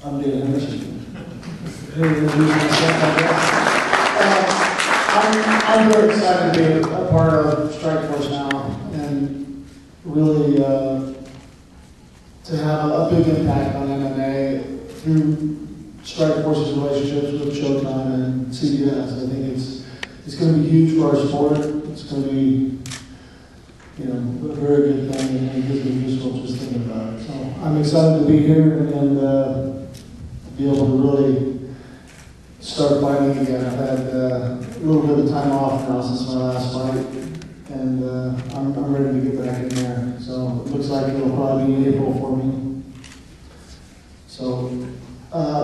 I'm Dan Henderson. I'm very excited to be a part of Strikeforce now, and really to have a big impact on MMA through Strikeforce's relationships with Showtime and CBS. I think it's going to be huge for our sport. It's going to be, a very good thing, and it gives me goosebumps just thinking about it. So I'm excited to be here and be able to really start fighting again. I've had a little bit of time off now since my last fight, and I'm ready to get back in there. So it looks like it'll probably be April for me. So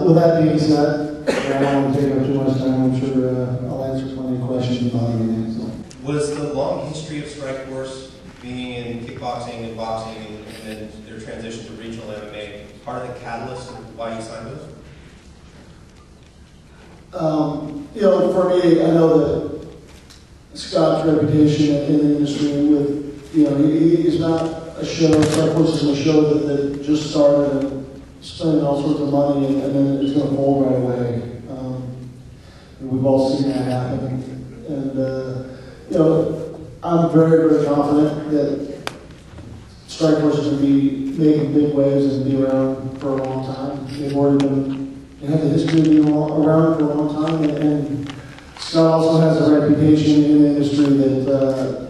with that being said, I don't want to take up too much time. I'm sure I'll answer plenty of questions about anything. So. Was the long history of Strikeforce being in kickboxing and boxing and then their transition to regional MMA part of the catalyst of why you signed with them? For me, I know that Scott's reputation in the industry with, he's not a show, Strikeforce isn't a show that just started and spending all sorts of money and then it's going to fold right away. We've all seen that happen. And, I'm very, very confident that Strikeforce is going to be making big waves and be around for a long time. They have the history of being around for a long time, and Scott also has a reputation in the industry that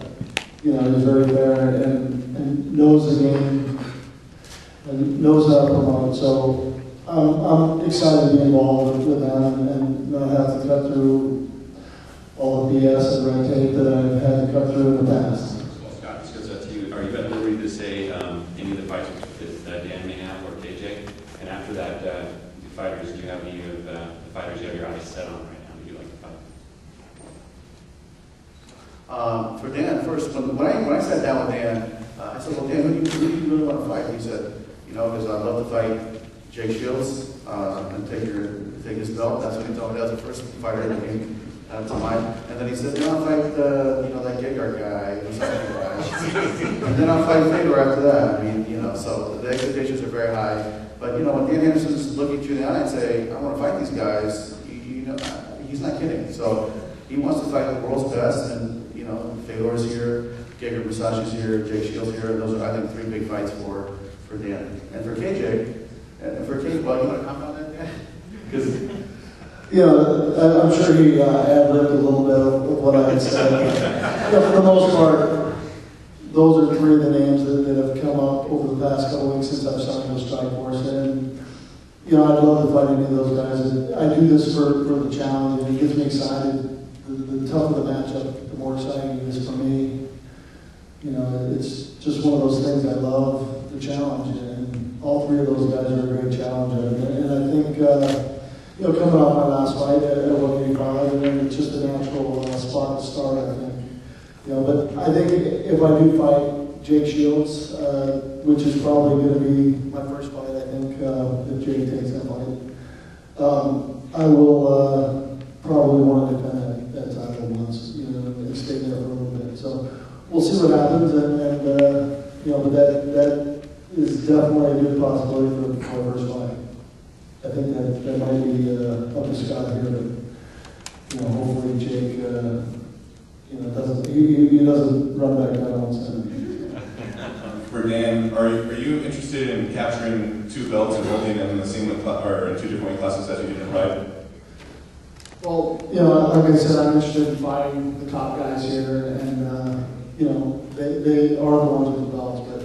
is very fair and knows the game and knows how to promote. So I'm excited to be involved with them and not have to cut through all the BS and red tape that I've had to cut through in the past. Well, Scott, this goes out to you. Are you at liberty to say any of the fights that Dan may have or KJ? And after that, fighters, do you have any of the fighters you have your eyes set on right now that you like to fight? For Dan, first, when I sat down with Dan, I said, well, Dan, who do you really want to fight? He said, because I'd love to fight Jake Shields and take his belt. That's what he told me. That was the first fighter that came to mind. And then he said, I'll fight that Gegard guy, and then I'll fight Fedor after that. So the expectations are very high. But when Dan Henderson's looking you in the eye and say, I want to fight these guys, he's not kidding. So he wants to fight the world's best, and Fedor's here, Gegard Musashi's here, Jake Shields here, and those are, I think, three big fights for Dan. And for KJ, well, you want to comment on that, Dan? Because I'm sure he ad-libbed a little bit of what I had said. For the most part, those are three of the names that have come up over the past couple weeks since I've signed with Strikeforce. And, I'd love to fight any of those guys. I do this for the challenge, and it gets me excited. The tougher the matchup, the more exciting it is for me. It's just one of those things I love, the challenge. And all three of those guys are a great challenger. And I think, coming off my last fight at 185, and it's just a natural spot to start, I think. But I think if I do fight Jake Shields, which is probably going to be my first fight, I think, if Jake takes that fight, I will probably want to defend that title once, and stay there for a little bit. So we'll see what happens, but that is definitely a good possibility for a first fight. I think that might be up to Scott here, but hopefully Jake doesn't run back down on center. For Dan, are you interested in capturing two belts and holding them in the same or in two different weight classes as you did in pride? Well, like I said, I'm interested in fighting the top guys here, and they are the ones with the belts, but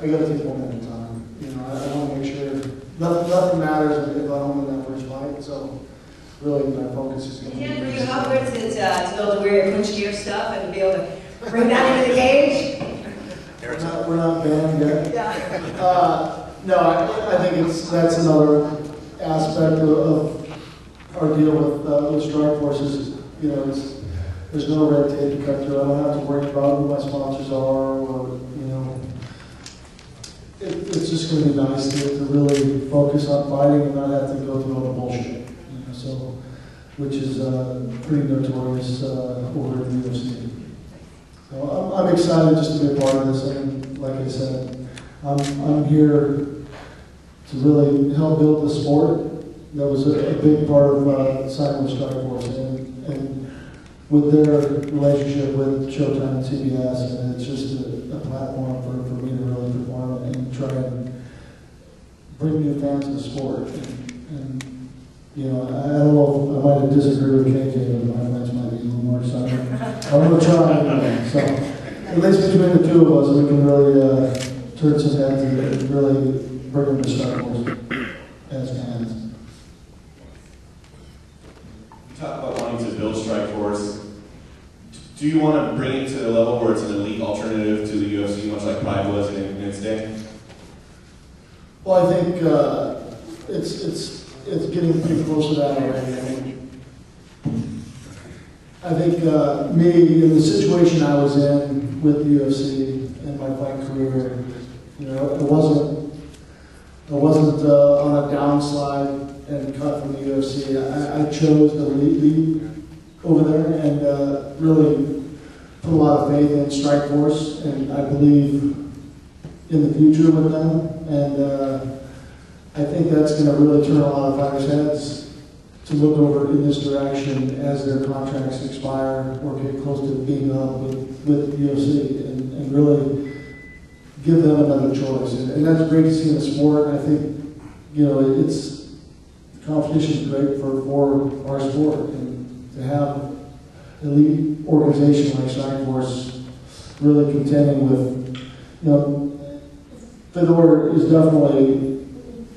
I got to take one at a time. I want to make sure. Nothing matters if I don't win that first fight, so really my focus is going to be... Were you offered to be able to wear your clinch gear stuff and be able to bring that into the cage? We're not banned yet. Yeah. No, I think that's another aspect of our deal with Strikeforce is, there's no red tape to cut through. I don't have to worry about who my sponsors are or, it's just going to be nice to really focus on fighting and not have to go through all the bullshit, which is pretty notorious over in the UFC. So I'm excited just to be a part of this, and like I said, I'm here to really help build the sport. That was a big part of signing with Strikeforce, and with their relationship with Showtime and CBS, and it's just a platform for me to really perform and try and bring new fans to the sport. And you know, I don't know if I might have disagreed with KJ, but my match might be a little more exciting. I'm going to try anyway. So at least between the two of us, we can really turn some heads and really bring them to Strikeforce as fans. You talk about wanting to build Strikeforce. Do you want to bring it to the level where it's an elite alternative to the UFC, much like Pride was in its day? Well, I think it's getting pretty close to that already. I think me, in the situation I was in with the UFC in my fight career, you know, it wasn't on a downslide and cut from the UFC. I chose to leave over there and really put a lot of faith in Strikeforce, and I believe in the future with them. And I think that's going to really turn a lot of fighters' heads to look over in this direction as their contracts expire or get close to being up with UFC, and really give them another choice. And that's great to see in the sport. And I think, you know, the competition is great for our sport, and to have elite organization like Strikeforce really contending with, you know, Fedor is definitely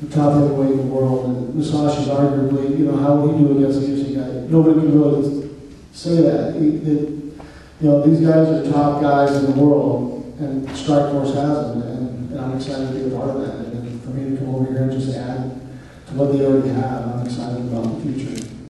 the top heavyweight in the world, and Musashi's arguably, you know, how would he do against the UFC guy? Nobody can really say that. You know, these guys are top guys in the world, and Strikeforce has them, and I'm excited to be a part of that. And for me to come over here and just add to what they already have, I'm excited about